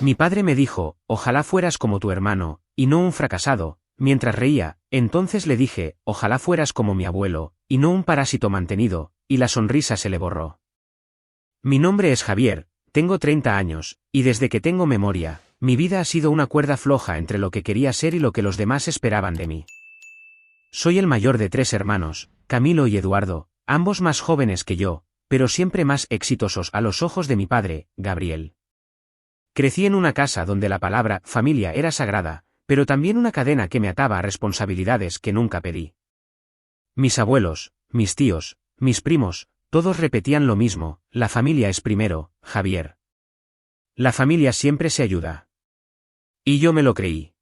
Mi padre me dijo, ojalá fueras como tu hermano, y no un fracasado, mientras reía. Entonces le dije, ojalá fueras como mi abuelo, y no un parásito mantenido, y la sonrisa se le borró. Mi nombre es Javier, tengo 30 años, y desde que tengo memoria, mi vida ha sido una cuerda floja entre lo que quería ser y lo que los demás esperaban de mí. Soy el mayor de 3 hermanos, Camilo y Eduardo, ambos más jóvenes que yo, pero siempre más exitosos a los ojos de mi padre, Gabriel. Crecí en una casa donde la palabra familia era sagrada, pero también una cadena que me ataba a responsabilidades que nunca pedí. Mis abuelos, mis tíos, mis primos, todos repetían lo mismo, la familia es primero, Javier. La familia siempre se ayuda. Y yo me lo creí.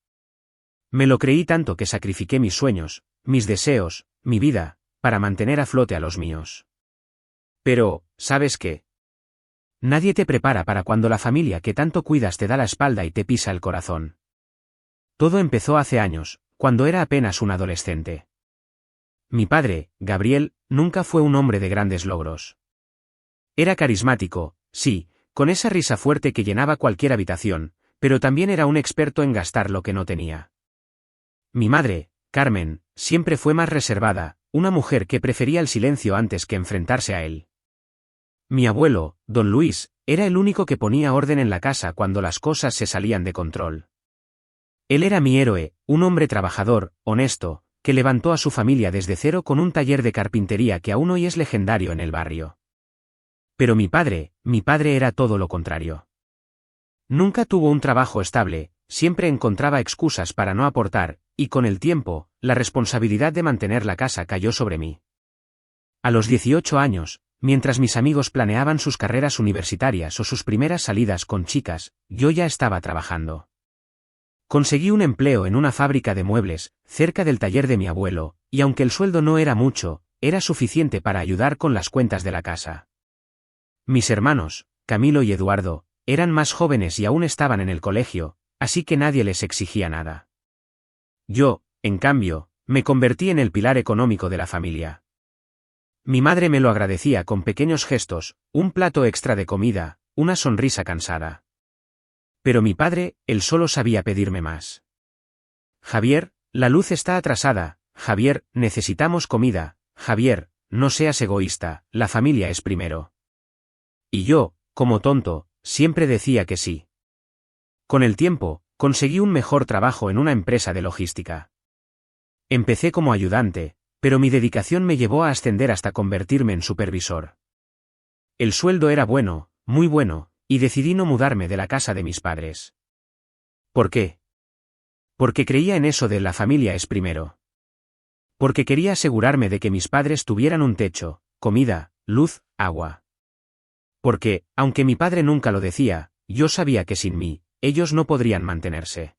Me lo creí tanto que sacrifiqué mis sueños, mis deseos, mi vida, para mantener a flote a los míos. Pero, ¿sabes qué? Nadie te prepara para cuando la familia que tanto cuidas te da la espalda y te pisa el corazón. Todo empezó hace años, cuando era apenas un adolescente. Mi padre, Gabriel, nunca fue un hombre de grandes logros. Era carismático, sí, con esa risa fuerte que llenaba cualquier habitación, pero también era un experto en gastar lo que no tenía. Mi madre, Carmen, siempre fue más reservada, una mujer que prefería el silencio antes que enfrentarse a él. Mi abuelo, don Luis, era el único que ponía orden en la casa cuando las cosas se salían de control. Él era mi héroe, un hombre trabajador, honesto, que levantó a su familia desde cero con un taller de carpintería que aún hoy es legendario en el barrio. Pero mi padre era todo lo contrario. Nunca tuvo un trabajo estable, siempre encontraba excusas para no aportar, y con el tiempo, la responsabilidad de mantener la casa cayó sobre mí. A los 18 años, mientras mis amigos planeaban sus carreras universitarias o sus primeras salidas con chicas, yo ya estaba trabajando. Conseguí un empleo en una fábrica de muebles, cerca del taller de mi abuelo, y aunque el sueldo no era mucho, era suficiente para ayudar con las cuentas de la casa. Mis hermanos, Camilo y Eduardo, eran más jóvenes y aún estaban en el colegio, así que nadie les exigía nada. Yo, en cambio, me convertí en el pilar económico de la familia. Mi madre me lo agradecía con pequeños gestos, un plato extra de comida, una sonrisa cansada. Pero mi padre, él solo sabía pedirme más. Javier, la luz está atrasada, Javier, necesitamos comida, Javier, no seas egoísta, la familia es primero. Y yo, como tonto, siempre decía que sí. Con el tiempo, conseguí un mejor trabajo en una empresa de logística. Empecé como ayudante, pero mi dedicación me llevó a ascender hasta convertirme en supervisor. El sueldo era bueno, muy bueno, y decidí no mudarme de la casa de mis padres. ¿Por qué? Porque creía en eso de la familia es primero. Porque quería asegurarme de que mis padres tuvieran un techo, comida, luz, agua. Porque, aunque mi padre nunca lo decía, yo sabía que sin mí, ellos no podrían mantenerse.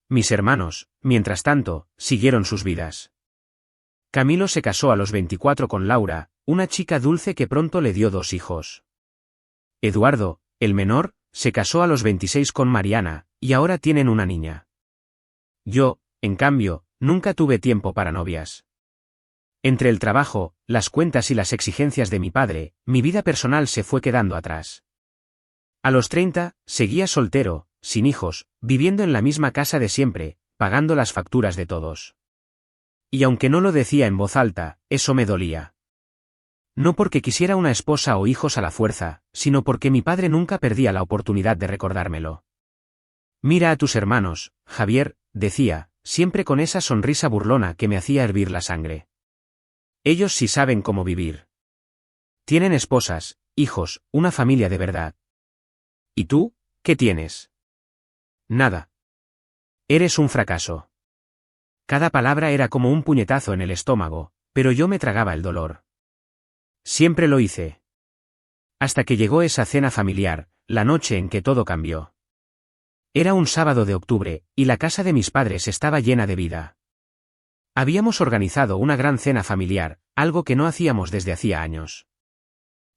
Mis hermanos, mientras tanto, siguieron sus vidas. Camilo se casó a los 24 con Laura, una chica dulce que pronto le dio 2 hijos. Eduardo, el menor, se casó a los 26 con Mariana, y ahora tienen una niña. Yo, en cambio, nunca tuve tiempo para novias. Entre el trabajo, las cuentas y las exigencias de mi padre, mi vida personal se fue quedando atrás. A los 30, seguía soltero, sin hijos, viviendo en la misma casa de siempre, pagando las facturas de todos. Y aunque no lo decía en voz alta, eso me dolía. No porque quisiera una esposa o hijos a la fuerza, sino porque mi padre nunca perdía la oportunidad de recordármelo. Mira a tus hermanos, Javier, decía, siempre con esa sonrisa burlona que me hacía hervir la sangre. Ellos sí saben cómo vivir. Tienen esposas, hijos, una familia de verdad. ¿Y tú, qué tienes? Nada. Eres un fracaso. Cada palabra era como un puñetazo en el estómago, pero yo me tragaba el dolor. Siempre lo hice. Hasta que llegó esa cena familiar, la noche en que todo cambió. Era un sábado de octubre, y la casa de mis padres estaba llena de vida. Habíamos organizado una gran cena familiar, algo que no hacíamos desde hacía años.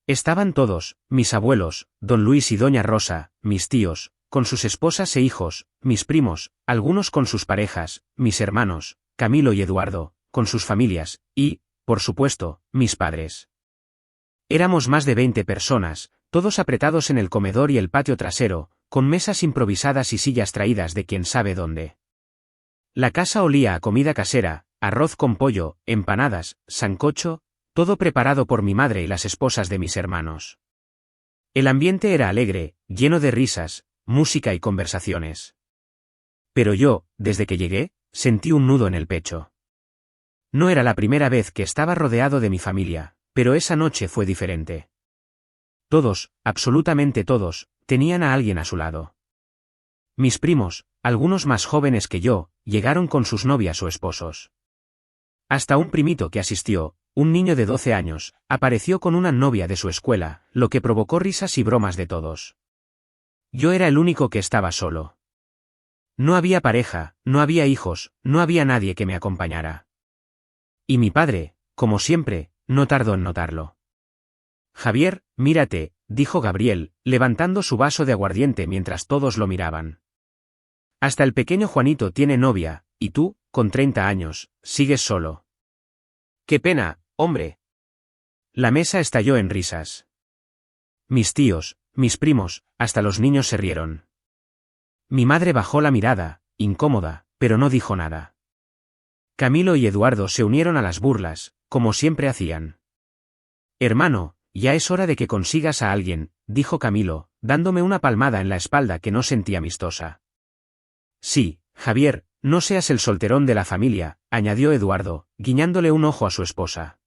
Estaban todos, mis abuelos, don Luis y doña Rosa, mis tíos, con sus esposas e hijos, mis primos, algunos con sus parejas, mis hermanos, Camilo y Eduardo, con sus familias, y, por supuesto, mis padres. Éramos más de 20 personas, todos apretados en el comedor y el patio trasero, con mesas improvisadas y sillas traídas de quién sabe dónde. La casa olía a comida casera, arroz con pollo, empanadas, sancocho, todo preparado por mi madre y las esposas de mis hermanos. El ambiente era alegre, lleno de risas, música y conversaciones. Pero yo, desde que llegué, sentí un nudo en el pecho. No era la primera vez que estaba rodeado de mi familia, pero esa noche fue diferente. Todos, absolutamente todos, tenían a alguien a su lado. Mis primos, algunos más jóvenes que yo, llegaron con sus novias o esposos. Hasta un primito que asistió, un niño de 12 años, apareció con una novia de su escuela, lo que provocó risas y bromas de todos. Yo era el único que estaba solo. No había pareja, no había hijos, no había nadie que me acompañara. Y mi padre, como siempre, no tardó en notarlo. Javier, mírate, dijo Gabriel, levantando su vaso de aguardiente mientras todos lo miraban. Hasta el pequeño Juanito tiene novia, y tú, con 30 años, sigues solo. ¡Qué pena, hombre! La mesa estalló en risas. Mis tíos, mis primos, hasta los niños se rieron. Mi madre bajó la mirada, incómoda, pero no dijo nada. Camilo y Eduardo se unieron a las burlas, como siempre hacían. Hermano, ya es hora de que consigas a alguien, dijo Camilo, dándome una palmada en la espalda que no sentí amistosa. Sí, Javier, no seas el solterón de la familia, añadió Eduardo, guiñándole un ojo a su esposa.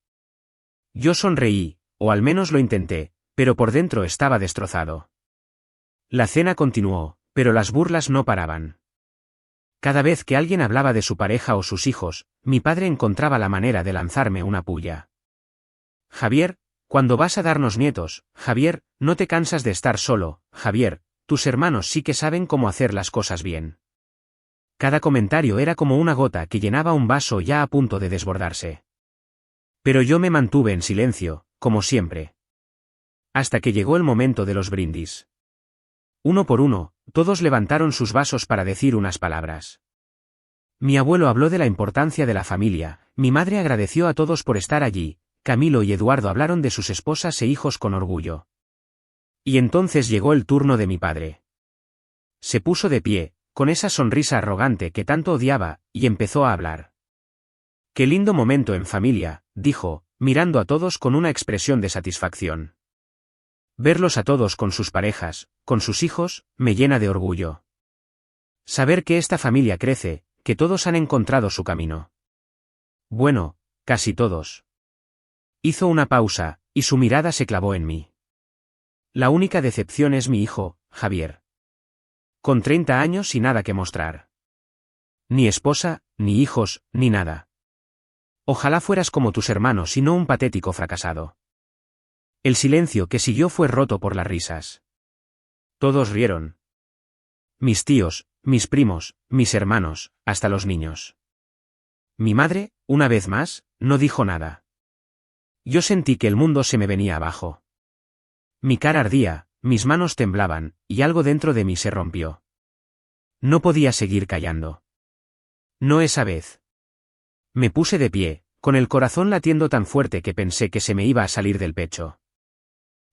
Yo sonreí, o al menos lo intenté, pero por dentro estaba destrozado. La cena continuó, pero las burlas no paraban. Cada vez que alguien hablaba de su pareja o sus hijos, mi padre encontraba la manera de lanzarme una pulla. Javier, cuando vas a darnos nietos, Javier, no te cansas de estar solo, Javier, tus hermanos sí que saben cómo hacer las cosas bien. Cada comentario era como una gota que llenaba un vaso ya a punto de desbordarse. Pero yo me mantuve en silencio, como siempre. Hasta que llegó el momento de los brindis. Uno por uno, todos levantaron sus vasos para decir unas palabras. Mi abuelo habló de la importancia de la familia, mi madre agradeció a todos por estar allí, Camilo y Eduardo hablaron de sus esposas e hijos con orgullo. Y entonces llegó el turno de mi padre. Se puso de pie, con esa sonrisa arrogante que tanto odiaba, y empezó a hablar. Qué lindo momento en familia, dijo, mirando a todos con una expresión de satisfacción. Verlos a todos con sus parejas, con sus hijos, me llena de orgullo. Saber que esta familia crece, que todos han encontrado su camino. Bueno, casi todos. Hizo una pausa, y su mirada se clavó en mí. La única decepción es mi hijo, Javier. Con 30 años y nada que mostrar. Ni esposa, ni hijos, ni nada. Ojalá fueras como tus hermanos y no un patético fracasado. El silencio que siguió fue roto por las risas. Todos rieron. Mis tíos, mis primos, mis hermanos, hasta los niños. Mi madre, una vez más, no dijo nada. Yo sentí que el mundo se me venía abajo. Mi cara ardía, mis manos temblaban, y algo dentro de mí se rompió. No podía seguir callando. No esa vez. Me puse de pie, con el corazón latiendo tan fuerte que pensé que se me iba a salir del pecho.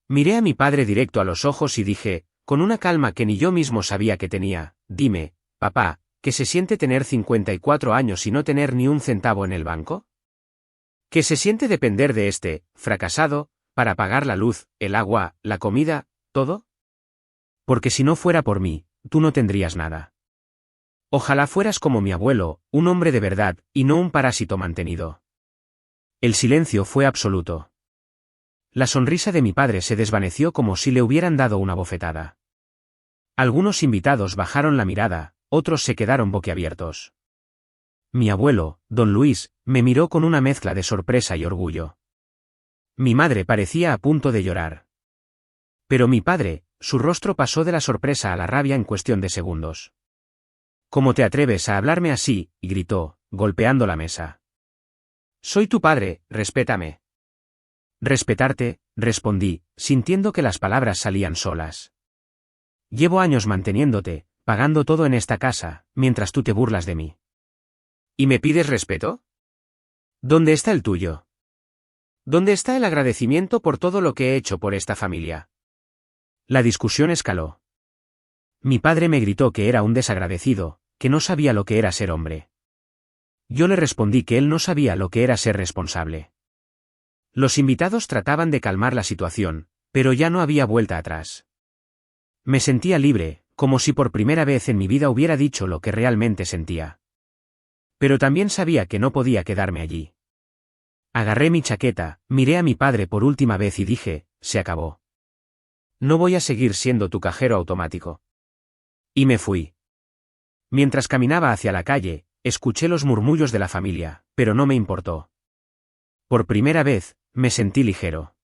Miré a mi padre directo a los ojos y dije, con una calma que ni yo mismo sabía que tenía, dime, papá, ¿qué se siente tener 54 años y no tener ni un centavo en el banco? ¿Qué se siente depender de este, fracasado, para pagar la luz, el agua, la comida, todo? Porque si no fuera por mí, tú no tendrías nada. Ojalá fueras como mi abuelo, un hombre de verdad, y no un parásito mantenido. El silencio fue absoluto. La sonrisa de mi padre se desvaneció como si le hubieran dado una bofetada. Algunos invitados bajaron la mirada, otros se quedaron boquiabiertos. Mi abuelo, don Luis, me miró con una mezcla de sorpresa y orgullo. Mi madre parecía a punto de llorar. Pero mi padre, su rostro pasó de la sorpresa a la rabia en cuestión de segundos. ¿Cómo te atreves a hablarme así?, gritó, golpeando la mesa. Soy tu padre, respétame. Respetarte, respondí, sintiendo que las palabras salían solas. Llevo años manteniéndote, pagando todo en esta casa, mientras tú te burlas de mí. ¿Y me pides respeto? ¿Dónde está el tuyo? ¿Dónde está el agradecimiento por todo lo que he hecho por esta familia? La discusión escaló. Mi padre me gritó que era un desagradecido, que no sabía lo que era ser hombre. Yo le respondí que él no sabía lo que era ser responsable. Los invitados trataban de calmar la situación, pero ya no había vuelta atrás. Me sentía libre, como si por primera vez en mi vida hubiera dicho lo que realmente sentía. Pero también sabía que no podía quedarme allí. Agarré mi chaqueta, miré a mi padre por última vez y dije, se acabó. No voy a seguir siendo tu cajero automático. Y me fui. Mientras caminaba hacia la calle, escuché los murmullos de la familia, pero no me importó. Por primera vez, me sentí ligero.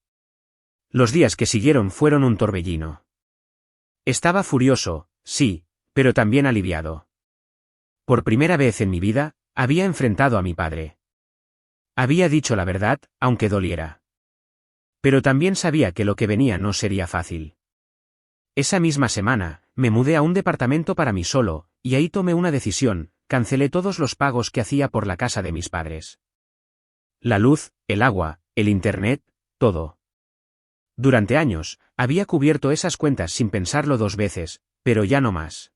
Los días que siguieron fueron un torbellino. Estaba furioso, sí, pero también aliviado. Por primera vez en mi vida, había enfrentado a mi padre. Había dicho la verdad, aunque doliera. Pero también sabía que lo que venía no sería fácil. Esa misma semana, me mudé a un departamento para mí solo, y ahí tomé una decisión, cancelé todos los pagos que hacía por la casa de mis padres. La luz, el agua, el internet, todo. Durante años, había cubierto esas cuentas sin pensarlo 2 veces, pero ya no más.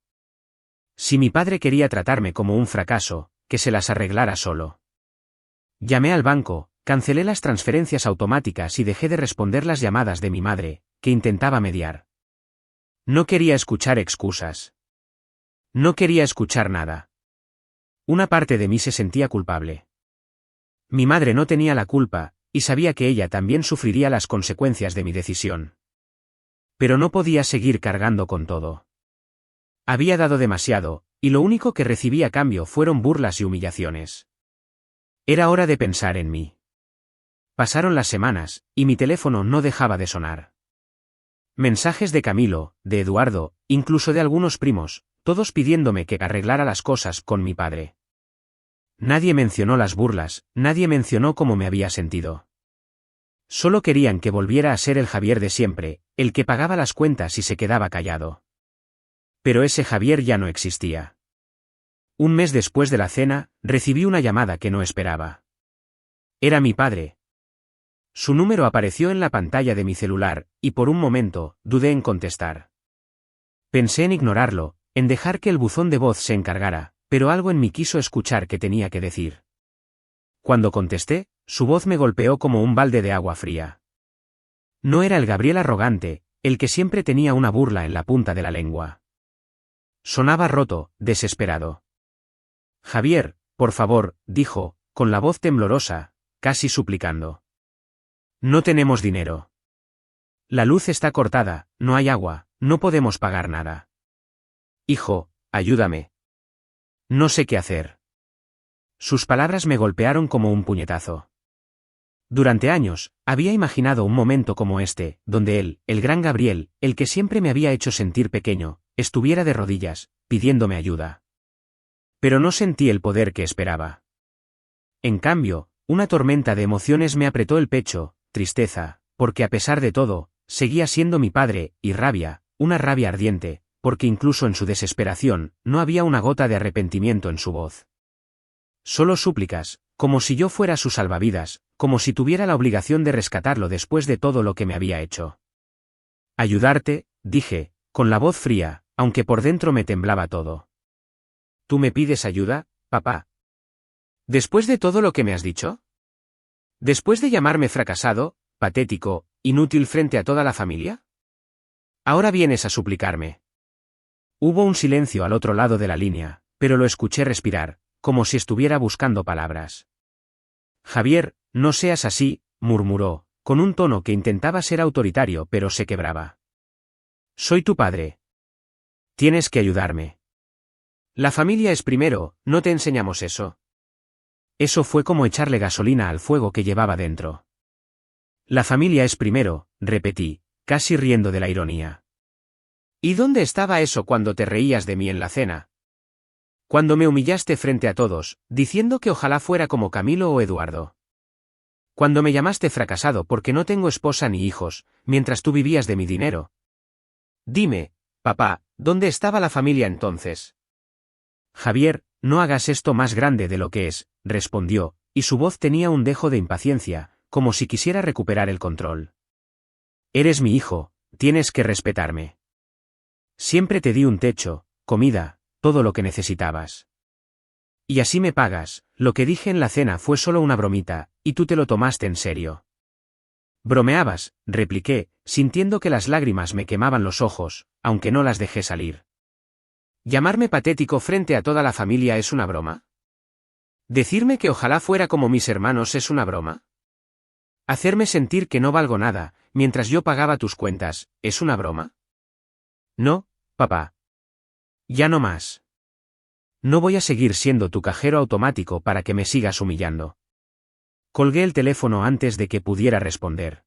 Si mi padre quería tratarme como un fracaso, que se las arreglara solo. Llamé al banco, cancelé las transferencias automáticas y dejé de responder las llamadas de mi madre, que intentaba mediar. No quería escuchar excusas. No quería escuchar nada. Una parte de mí se sentía culpable. Mi madre no tenía la culpa, y sabía que ella también sufriría las consecuencias de mi decisión. Pero no podía seguir cargando con todo. Había dado demasiado, y lo único que recibí a cambio fueron burlas y humillaciones. Era hora de pensar en mí. Pasaron las semanas, y mi teléfono no dejaba de sonar. Mensajes de Camilo, de Eduardo, incluso de algunos primos, todos pidiéndome que arreglara las cosas con mi padre. Nadie mencionó las burlas, nadie mencionó cómo me había sentido. Solo querían que volviera a ser el Javier de siempre, el que pagaba las cuentas y se quedaba callado. Pero ese Javier ya no existía. Un mes después de la cena, recibí una llamada que no esperaba. Era mi padre. Su número apareció en la pantalla de mi celular, y por un momento, dudé en contestar. Pensé en ignorarlo, en dejar que el buzón de voz se encargara, pero algo en mí quiso escuchar qué tenía que decir. Cuando contesté, su voz me golpeó como un balde de agua fría. No era el Gabriel arrogante, el que siempre tenía una burla en la punta de la lengua. Sonaba roto, desesperado. Javier, por favor, dijo, con la voz temblorosa, casi suplicando. No tenemos dinero. La luz está cortada, no hay agua, no podemos pagar nada. Hijo, ayúdame. No sé qué hacer. Sus palabras me golpearon como un puñetazo. Durante años, había imaginado un momento como este, donde él, el gran Gabriel, el que siempre me había hecho sentir pequeño, estuviera de rodillas, pidiéndome ayuda. Pero no sentí el poder que esperaba. En cambio, una tormenta de emociones me apretó el pecho, tristeza, porque a pesar de todo, seguía siendo mi padre, y rabia, una rabia ardiente, porque incluso en su desesperación, no había una gota de arrepentimiento en su voz. Solo súplicas, como si yo fuera su salvavidas, como si tuviera la obligación de rescatarlo después de todo lo que me había hecho. Ayudarte, dije, con la voz fría, aunque por dentro me temblaba todo. ¿Tú me pides ayuda, papá? ¿Después de todo lo que me has dicho? ¿Después de llamarme fracasado, patético, inútil frente a toda la familia? Ahora vienes a suplicarme. Hubo un silencio al otro lado de la línea, pero lo escuché respirar, como si estuviera buscando palabras. Javier, no seas así, murmuró, con un tono que intentaba ser autoritario pero se quebraba. Soy tu padre. Tienes que ayudarme. La familia es primero, ¿no te enseñamos eso? Eso fue como echarle gasolina al fuego que llevaba dentro. La familia es primero, repetí, casi riendo de la ironía. ¿Y dónde estaba eso cuando te reías de mí en la cena? Cuando me humillaste frente a todos, diciendo que ojalá fuera como Camilo o Eduardo. Cuando me llamaste fracasado porque no tengo esposa ni hijos, mientras tú vivías de mi dinero. Dime, papá, ¿dónde estaba la familia entonces? Javier, no hagas esto más grande de lo que es, respondió, y su voz tenía un dejo de impaciencia, como si quisiera recuperar el control. Eres mi hijo, tienes que respetarme. Siempre te di un techo, comida, todo lo que necesitabas. Y así me pagas. Lo que dije en la cena fue solo una bromita, y tú te lo tomaste en serio. Bromeabas, repliqué, sintiendo que las lágrimas me quemaban los ojos, aunque no las dejé salir. ¿Llamarme patético frente a toda la familia es una broma? ¿Decirme que ojalá fuera como mis hermanos es una broma? ¿Hacerme sentir que no valgo nada, mientras yo pagaba tus cuentas, es una broma? No, papá. Ya no más. No voy a seguir siendo tu cajero automático para que me sigas humillando. Colgué el teléfono antes de que pudiera responder.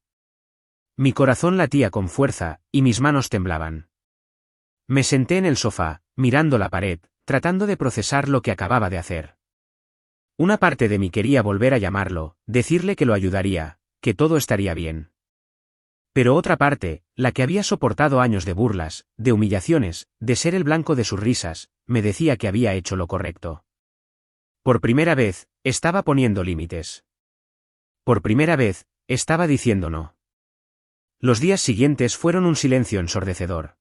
Mi corazón latía con fuerza, y mis manos temblaban. Me senté en el sofá, mirando la pared, tratando de procesar lo que acababa de hacer. Una parte de mí quería volver a llamarlo, decirle que lo ayudaría, que todo estaría bien. Pero otra parte, la que había soportado años de burlas, de humillaciones, de ser el blanco de sus risas, me decía que había hecho lo correcto. Por primera vez, estaba poniendo límites. Por primera vez, estaba diciendo no. Los días siguientes fueron un silencio ensordecedor.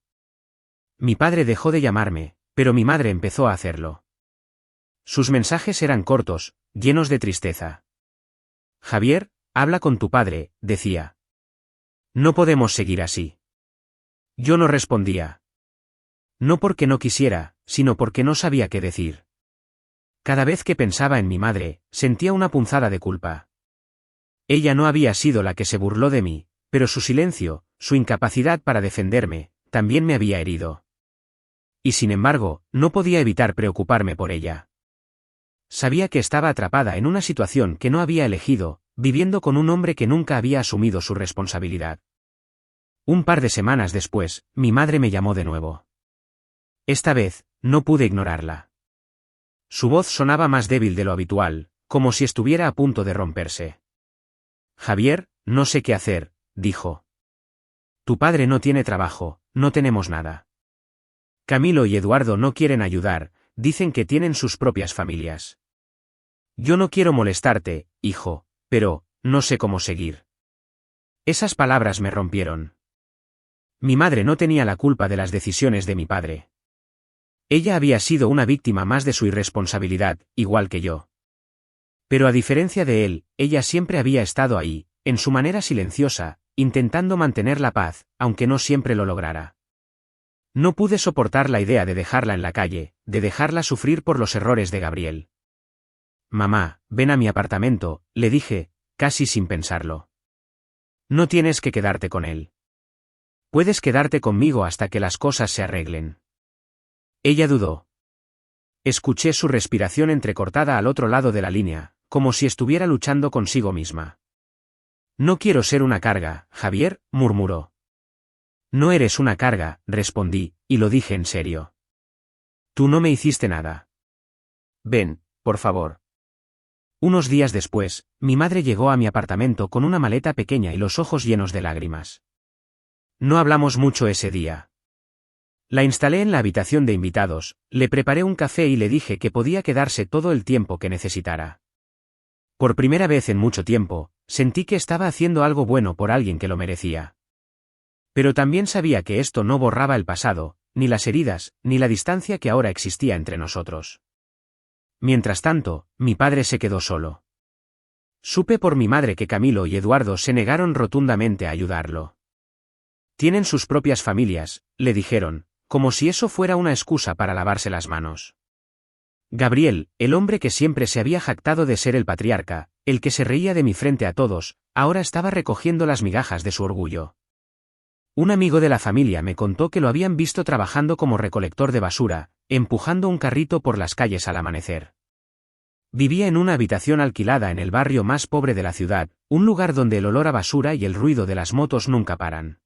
Mi padre dejó de llamarme, pero mi madre empezó a hacerlo. Sus mensajes eran cortos, llenos de tristeza. Javier, habla con tu padre, decía. No podemos seguir así. Yo no respondía. No porque no quisiera, sino porque no sabía qué decir. Cada vez que pensaba en mi madre, sentía una punzada de culpa. Ella no había sido la que se burló de mí, pero su silencio, su incapacidad para defenderme, también me había herido. Y sin embargo, no podía evitar preocuparme por ella. Sabía que estaba atrapada en una situación que no había elegido, viviendo con un hombre que nunca había asumido su responsabilidad. Un par de semanas después, mi madre me llamó de nuevo. Esta vez, no pude ignorarla. Su voz sonaba más débil de lo habitual, como si estuviera a punto de romperse. Javier, no sé qué hacer, dijo. Tu padre no tiene trabajo, no tenemos nada. Camilo y Eduardo no quieren ayudar, dicen que tienen sus propias familias. Yo no quiero molestarte, hijo, pero, no sé cómo seguir. Esas palabras me rompieron. Mi madre no tenía la culpa de las decisiones de mi padre. Ella había sido una víctima más de su irresponsabilidad, igual que yo. Pero a diferencia de él, ella siempre había estado ahí, en su manera silenciosa, intentando mantener la paz, aunque no siempre lo lograra. No pude soportar la idea de dejarla en la calle, de dejarla sufrir por los errores de Gabriel. Mamá, ven a mi apartamento, le dije, casi sin pensarlo. No tienes que quedarte con él. Puedes quedarte conmigo hasta que las cosas se arreglen. Ella dudó. Escuché su respiración entrecortada al otro lado de la línea, como si estuviera luchando consigo misma. No quiero ser una carga, Javier, murmuró. No eres una carga, respondí, y lo dije en serio. Tú no me hiciste nada. Ven, por favor. Unos días después, mi madre llegó a mi apartamento con una maleta pequeña y los ojos llenos de lágrimas. No hablamos mucho ese día. La instalé en la habitación de invitados, le preparé un café y le dije que podía quedarse todo el tiempo que necesitara. Por primera vez en mucho tiempo, sentí que estaba haciendo algo bueno por alguien que lo merecía. Pero también sabía que esto no borraba el pasado, ni las heridas, ni la distancia que ahora existía entre nosotros. Mientras tanto, mi padre se quedó solo. Supe por mi madre que Camilo y Eduardo se negaron rotundamente a ayudarlo. Tienen sus propias familias, le dijeron, como si eso fuera una excusa para lavarse las manos. Gabriel, el hombre que siempre se había jactado de ser el patriarca, el que se reía de mí frente a todos, ahora estaba recogiendo las migajas de su orgullo. Un amigo de la familia me contó que lo habían visto trabajando como recolector de basura, empujando un carrito por las calles al amanecer. Vivía en una habitación alquilada en el barrio más pobre de la ciudad, un lugar donde el olor a basura y el ruido de las motos nunca paran.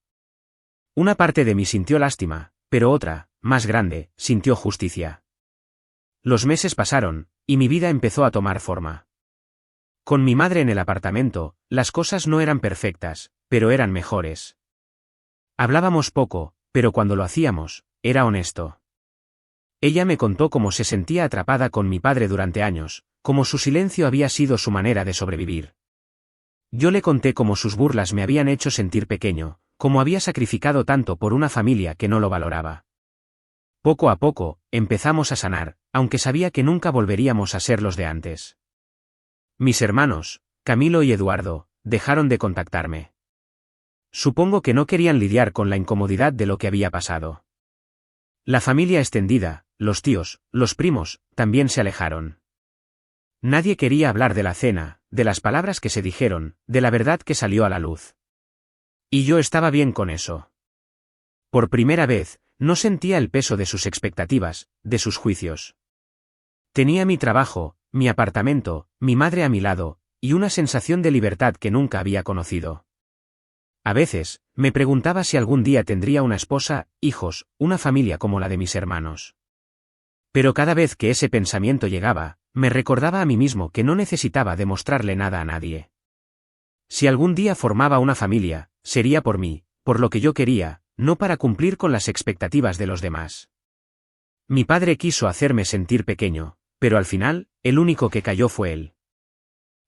Una parte de mí sintió lástima, pero otra, más grande, sintió justicia. Los meses pasaron, y mi vida empezó a tomar forma. Con mi madre en el apartamento, las cosas no eran perfectas, pero eran mejores. Hablábamos poco, pero cuando lo hacíamos, era honesto. Ella me contó cómo se sentía atrapada con mi padre durante años, cómo su silencio había sido su manera de sobrevivir. Yo le conté cómo sus burlas me habían hecho sentir pequeño, cómo había sacrificado tanto por una familia que no lo valoraba. Poco a poco, empezamos a sanar, aunque sabía que nunca volveríamos a ser los de antes. Mis hermanos, Camilo y Eduardo, dejaron de contactarme. Supongo que no querían lidiar con la incomodidad de lo que había pasado. La familia extendida, los tíos, los primos, también se alejaron. Nadie quería hablar de la cena, de las palabras que se dijeron, de la verdad que salió a la luz. Y yo estaba bien con eso. Por primera vez, no sentía el peso de sus expectativas, de sus juicios. Tenía mi trabajo, mi apartamento, mi madre a mi lado, y una sensación de libertad que nunca había conocido. A veces, me preguntaba si algún día tendría una esposa, hijos, una familia como la de mis hermanos. Pero cada vez que ese pensamiento llegaba, me recordaba a mí mismo que no necesitaba demostrarle nada a nadie. Si algún día formaba una familia, sería por mí, por lo que yo quería, no para cumplir con las expectativas de los demás. Mi padre quiso hacerme sentir pequeño, pero al final, el único que cayó fue él.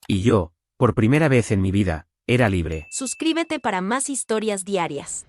Y yo, por primera vez en mi vida, era libre. Suscríbete para más historias diarias.